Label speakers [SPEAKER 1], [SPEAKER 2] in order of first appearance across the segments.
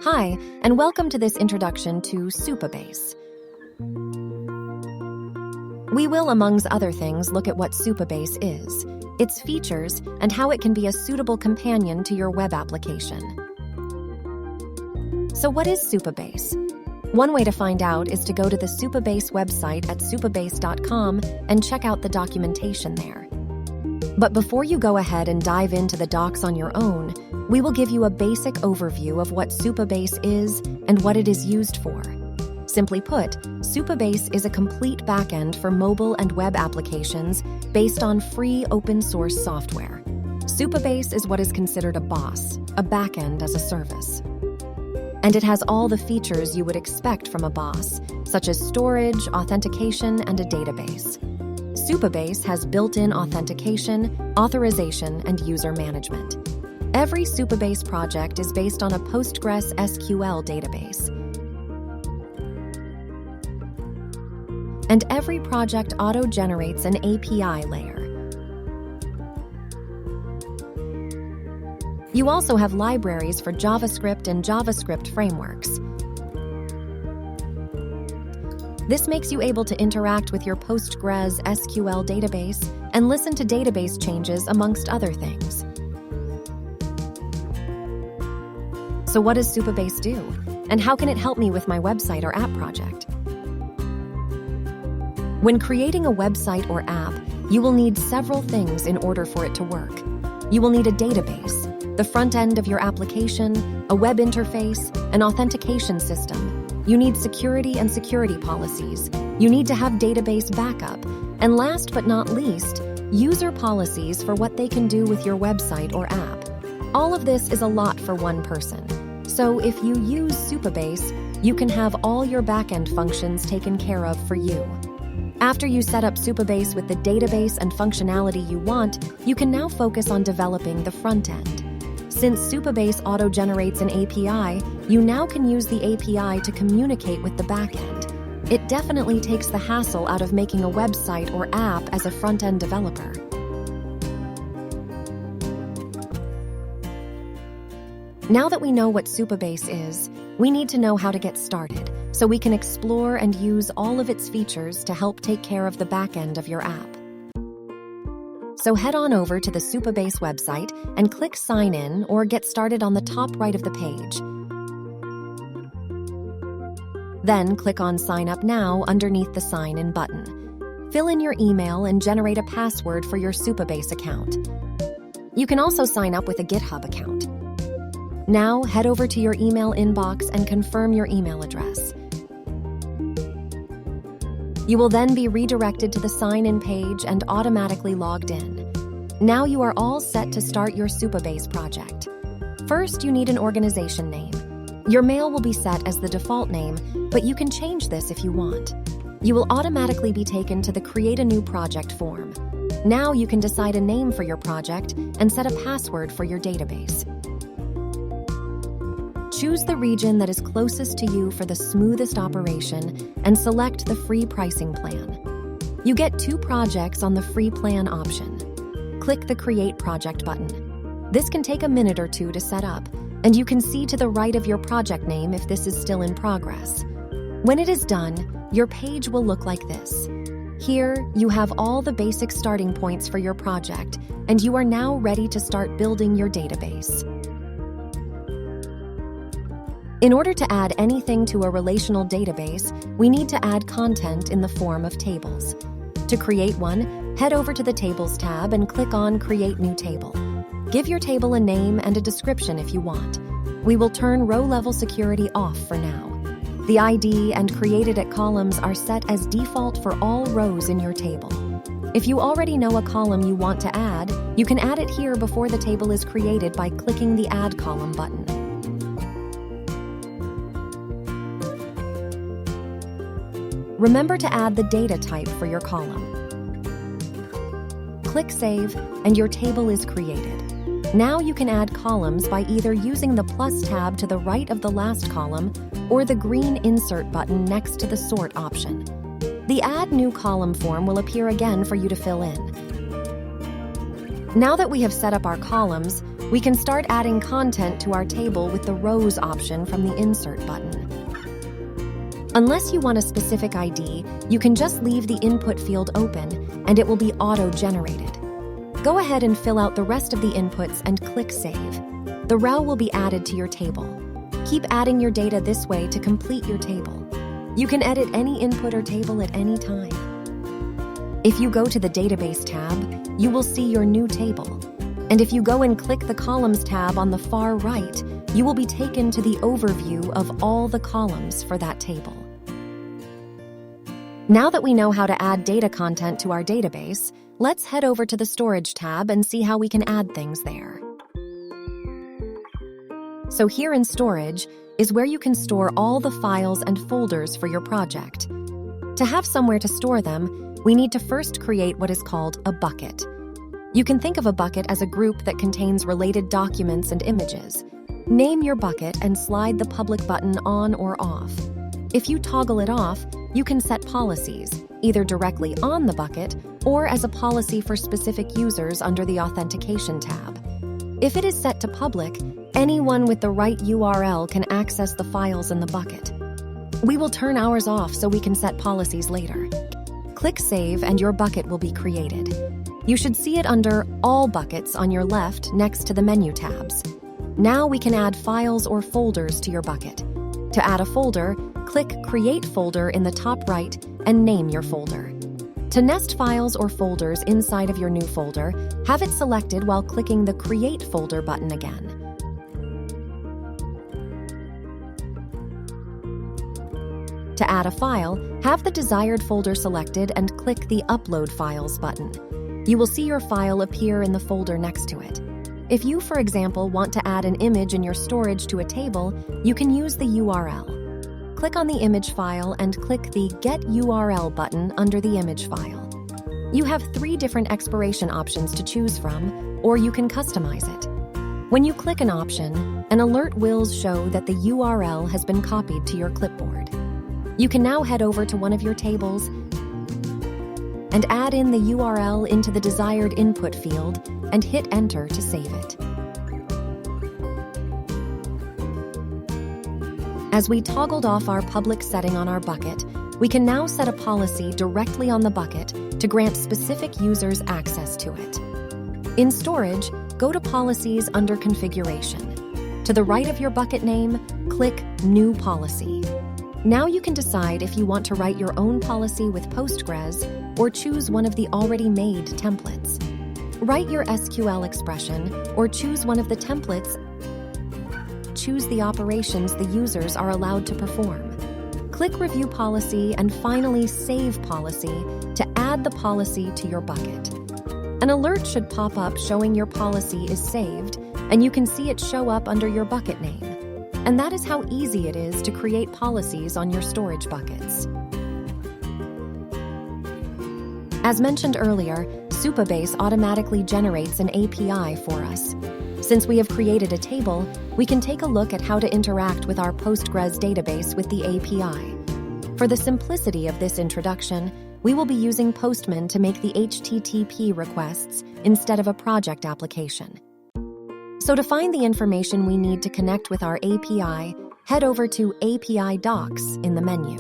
[SPEAKER 1] Hi, and welcome to this introduction to Supabase. We will, amongst other things, look at what Supabase is, its features, and how it can be a suitable companion to your web application. So what is Supabase? One way to find out is to go to the Supabase website at supabase.com and check out the documentation there. But before you go ahead and dive into the docs on your own, we will give you a basic overview of what Supabase is and what it is used for. Simply put, Supabase is a complete backend for mobile and web applications based on free open-source software. Supabase is what is considered a BaaS, a backend as a service. And it has all the features you would expect from a BaaS, such as storage, authentication, and a database. Supabase has built-in authentication, authorization, and user management. Every Supabase project is based on a Postgres SQL database. And every project auto-generates an API layer. You also have libraries for JavaScript and JavaScript frameworks. This makes you able to interact with your Postgres SQL database and listen to database changes amongst other things. So what does Supabase do? And how can it help me with my website or app project? When creating a website or app, you will need several things in order for it to work. You will need a database, the front end of your application, a web interface, an authentication system. You need security and security policies. You need to have database backup. And last but not least, user policies for what they can do with your website or app. All of this is a lot for one person. So if you use Supabase, you can have all your backend functions taken care of for you. After you set up Supabase with the database and functionality you want, you can now focus on developing the front end. Since Supabase auto-generates an API, you now can use the API to communicate with the backend. It definitely takes the hassle out of making a website or app as a front-end developer. Now that we know what Supabase is, we need to know how to get started, so we can explore and use all of its features to help take care of the backend of your app. So head on over to the Supabase website and click Sign In or Get Started on the top right of the page. Then click on Sign Up Now underneath the Sign In button. Fill in your email and generate a password for your Supabase account. You can also sign up with a GitHub account. Now head over to your email inbox and confirm your email address. You will then be redirected to the sign-in page and automatically logged in. Now you are all set to start your Supabase project. First, you need an organization name. Your mail will be set as the default name, but you can change this if you want. You will automatically be taken to the Create a New Project form. Now you can decide a name for your project and set a password for your database. Choose the region that is closest to you for the smoothest operation and select the free pricing plan. You get 2 projects on the free plan option. Click the Create Project button. This can take a minute or 2 to set up, and you can see to the right of your project name if this is still in progress. When it is done, your page will look like this. Here, you have all the basic starting points for your project, and you are now ready to start building your database. In order to add anything to a relational database, we need to add content in the form of tables. To create one, head over to the Tables tab and click on Create New Table. Give your table a name and a description if you want. We will turn row-level security off for now. The ID and created at columns are set as default for all rows in your table. If you already know a column you want to add, you can add it here before the table is created by clicking the Add Column button. Remember to add the data type for your column. Click Save, and your table is created. Now you can add columns by either using the plus tab to the right of the last column or the green Insert button next to the Sort option. The Add New Column form will appear again for you to fill in. Now that we have set up our columns, We can start adding content to our table with the rows option from the Insert button. Unless you want a specific ID, you can just leave the input field open and it will be auto-generated. Go ahead and fill out the rest of the inputs and click Save. The row will be added to your table. Keep adding your data this way to complete your table. You can edit any input or table at any time. If you go to the Database tab, you will see your new table. And if you go and click the Columns tab on the far right, you will be taken to the overview of all the columns for that table. Now that we know how to add data content to our database, let's head over to the Storage tab and see how we can add things there. So here in Storage is where you can store all the files and folders for your project. To have somewhere to store them, we need to first create what is called a bucket. You can think of a bucket as a group that contains related documents and images. Name your bucket and slide the public button on or off. If you toggle it off, you can set policies, either directly on the bucket or as a policy for specific users under the Authentication tab. If it is set to public, anyone with the right URL can access the files in the bucket. We will turn ours off so we can set policies later. Click Save and your bucket will be created. You should see it under All Buckets on your left next to the menu tabs. Now we can add files or folders to your bucket. To add a folder, click Create Folder in the top right and name your folder. To nest files or folders inside of your new folder, have it selected while clicking the Create Folder button again. To add a file, have the desired folder selected and click the Upload Files button. You will see your file appear in the folder next to it. If you, for example, want to add an image in your storage to a table, you can use the URL. Click on the image file and click the Get URL button under the image file. You have 3 different expiration options to choose from, or you can customize it. When you click an option, an alert will show that the URL has been copied to your clipboard. You can now head over to one of your tables and add in the URL into the desired input field and hit Enter to save it. As we toggled off our public setting on our bucket, we can now set a policy directly on the bucket to grant specific users access to it. In Storage, go to Policies under Configuration. To the right of your bucket name, click New Policy. Now you can decide if you want to write your own policy with Postgres or choose one of the already made templates. Write your SQL expression or choose one of the templates. Choose the operations the users are allowed to perform. Click Review Policy and finally Save Policy to add the policy to your bucket. An alert should pop up showing your policy is saved, and you can see it show up under your bucket name. And that is how easy it is to create policies on your storage buckets. As mentioned earlier, Supabase automatically generates an API for us. Since we have created a table, we can take a look at how to interact with our Postgres database with the API. For the simplicity of this introduction, we will be using Postman to make the HTTP requests instead of a project application. So to find the information we need to connect with our API, head over to API Docs in the menu.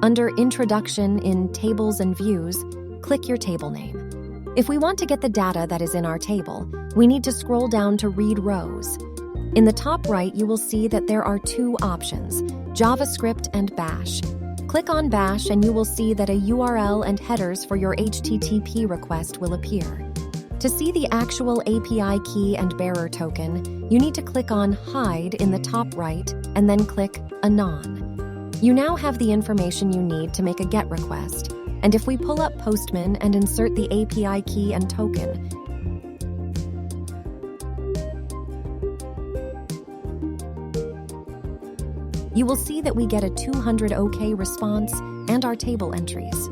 [SPEAKER 1] Under Introduction in Tables and Views, click your table name. If we want to get the data that is in our table, we need to scroll down to Read Rows. In the top right, you will see that there are 2 options, JavaScript and Bash. Click on Bash and you will see that a URL and headers for your HTTP request will appear. To see the actual API key and bearer token, you need to click on Hide in the top right and then click Anon. You now have the information you need to make a GET request, and if we pull up Postman and insert the API key and token, you will see that we get a 200 OK response and our table entries.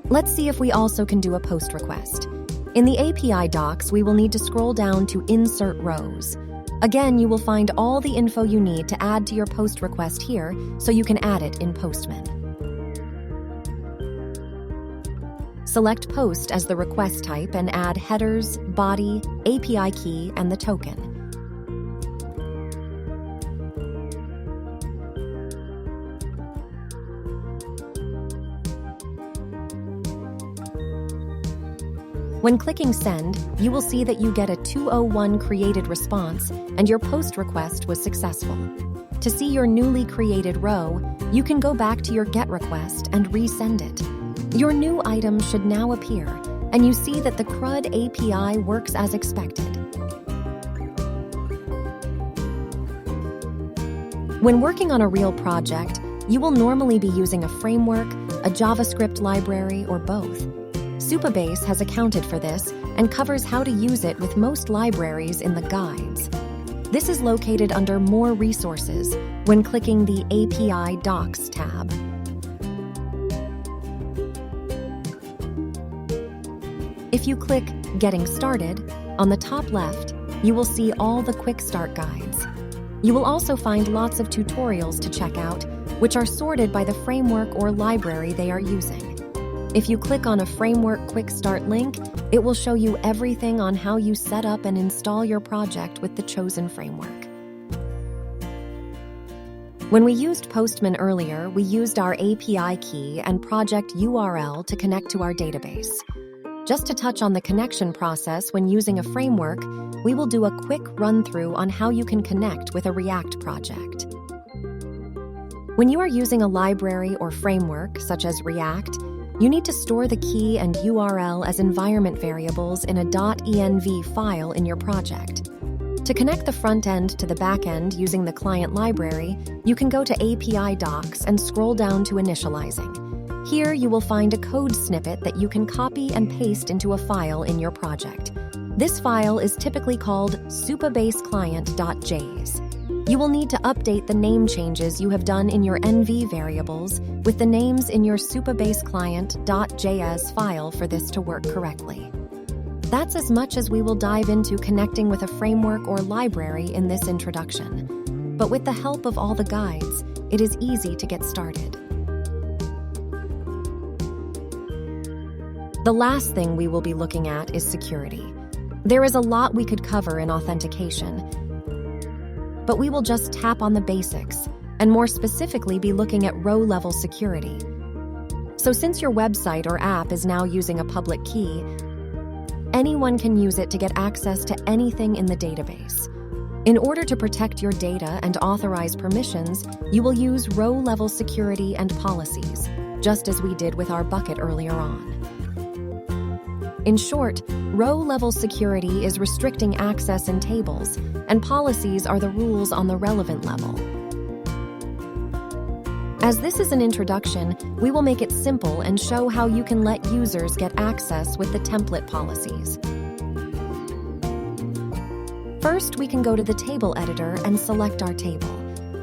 [SPEAKER 1] Let's see if we also can do a post request. In the API docs, we will need to scroll down to Insert Rows. Again, you will find all the info you need to add to your post request here, so you can add it in Postman. Select Post as the request type and add headers, body, API key, and the token. When clicking Send, you will see that you get a 201 created response and your post request was successful. To see your newly created row, you can go back to your GET request and resend it. Your new item should now appear, and you see that the CRUD API works as expected. When working on a real project, you will normally be using a framework, a JavaScript library, or both. Supabase has accounted for this and covers how to use it with most libraries in the guides. This is located under More Resources when clicking the API Docs tab. If you click Getting Started, on the top left, you will see all the Quick Start guides. You will also find lots of tutorials to check out, which are sorted by the framework or library they are using. If you click on a Framework Quick Start link, it will show you everything on how you set up and install your project with the chosen framework. When we used Postman earlier, we used our API key and project URL to connect to our database. Just to touch on the connection process when using a framework, we will do a quick run-through on how you can connect with a React project. When you are using a library or framework, such as React, you need to store the key and URL as environment variables in a .env file in your project. To connect the front end to the back end using the client library, you can go to API Docs and scroll down to Initializing. Here you will find a code snippet that you can copy and paste into a file in your project. This file is typically called supabaseclient.js. You will need to update the name changes you have done in your NV variables with the names in your supabaseclient.js file for this to work correctly. That's as much as we will dive into connecting with a framework or library in this introduction. But with the help of all the guides, it is easy to get started. The last thing we will be looking at is security. There is a lot we could cover in authentication, but we will just tap on the basics and more specifically be looking at row-level security. So since your website or app is now using a public key, anyone can use it to get access to anything in the database. In order to protect your data and authorize permissions, you will use row-level security and policies, just as we did with our bucket earlier on. In short, row-level security is restricting access in tables, and policies are the rules on the relevant level. As this is an introduction, we will make it simple and show how you can let users get access with the template policies. First, we can go to the table editor and select our table.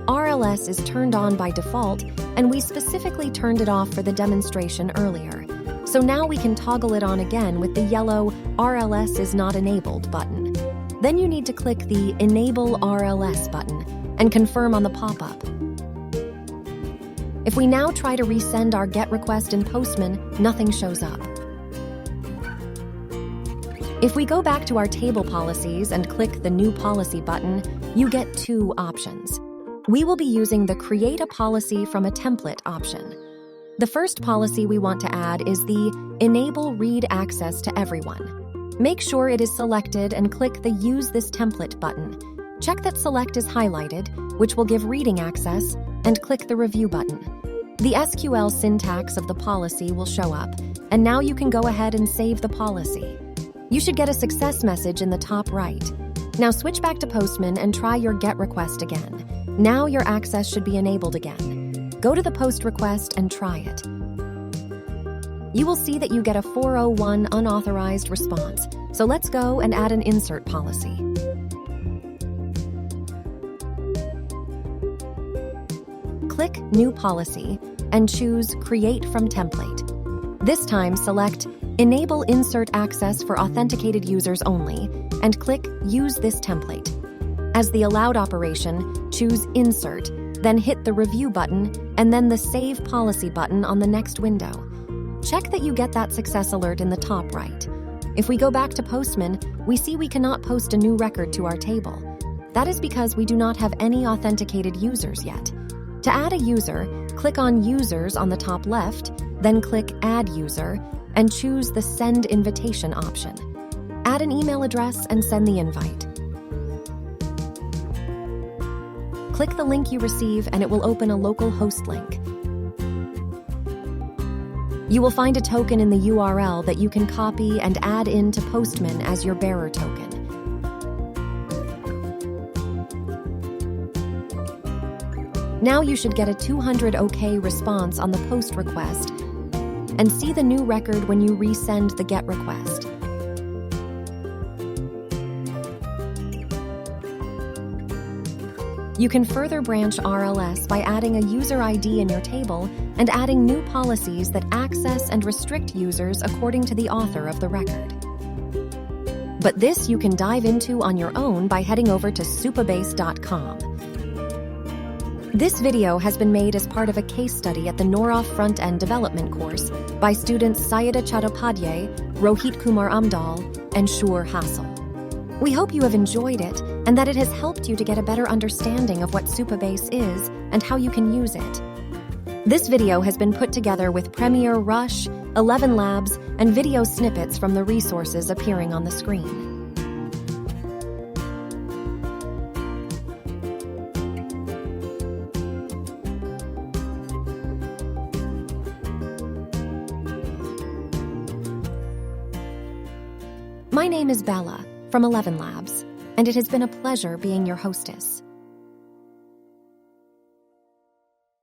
[SPEAKER 1] RLS is turned on by default, and we specifically turned it off for the demonstration earlier. So now we can toggle it on again with the yellow RLS is not enabled button. Then you need to click the Enable RLS button and confirm on the pop-up. If we now try to resend our GET request in Postman, nothing shows up. If we go back to our table policies and click the New Policy button, you get two options. We will be using the Create a Policy from a Template option. The first policy we want to add is the Enable Read Access to Everyone. Make sure it is selected and click the Use This Template button. Check that Select is highlighted, which will give reading access, and click the Review button. The SQL syntax of the policy will show up, and now you can go ahead and save the policy. You should get a success message in the top right. Now switch back to Postman and try your GET request again. Now your access should be enabled again. Go to the post request and try it. You will see that you get a 401 unauthorized response, so let's go and add an insert policy. Click New Policy and choose Create from Template. This time select Enable Insert Access for Authenticated Users Only and click Use This Template. As the allowed operation, choose Insert, then hit the Review button and then the Save Policy button on the next window. Check that you get that success alert in the top right. If we go back to Postman, we see we cannot post a new record to our table. That is because we do not have any authenticated users yet. To add a user, click on Users on the top left, then click Add User, and choose the Send Invitation option. Add an email address and send the invite. Click the link you receive and it will open a local host link. You will find a token in the URL that you can copy and add into Postman as your bearer token. Now you should get a 200 OK response on the post request and see the new record when you resend the GET request. You can further branch RLS by adding a user ID in your table and adding new policies that access and restrict users according to the author of the record. But this you can dive into on your own by heading over to supabase.com. This video has been made as part of a case study at the Noroff front-end development course by students Sayeda Chattopadhyay, Rohit Kumar Amdahl, and Sjur Hassel. We hope you have enjoyed it and that it has helped you to get a better understanding of what Supabase is and how you can use it. This video has been put together with Premiere Rush, 11 Labs, and video snippets from the resources appearing on the screen. My name is Bella from 11 Labs, and it has been a pleasure being your hostess.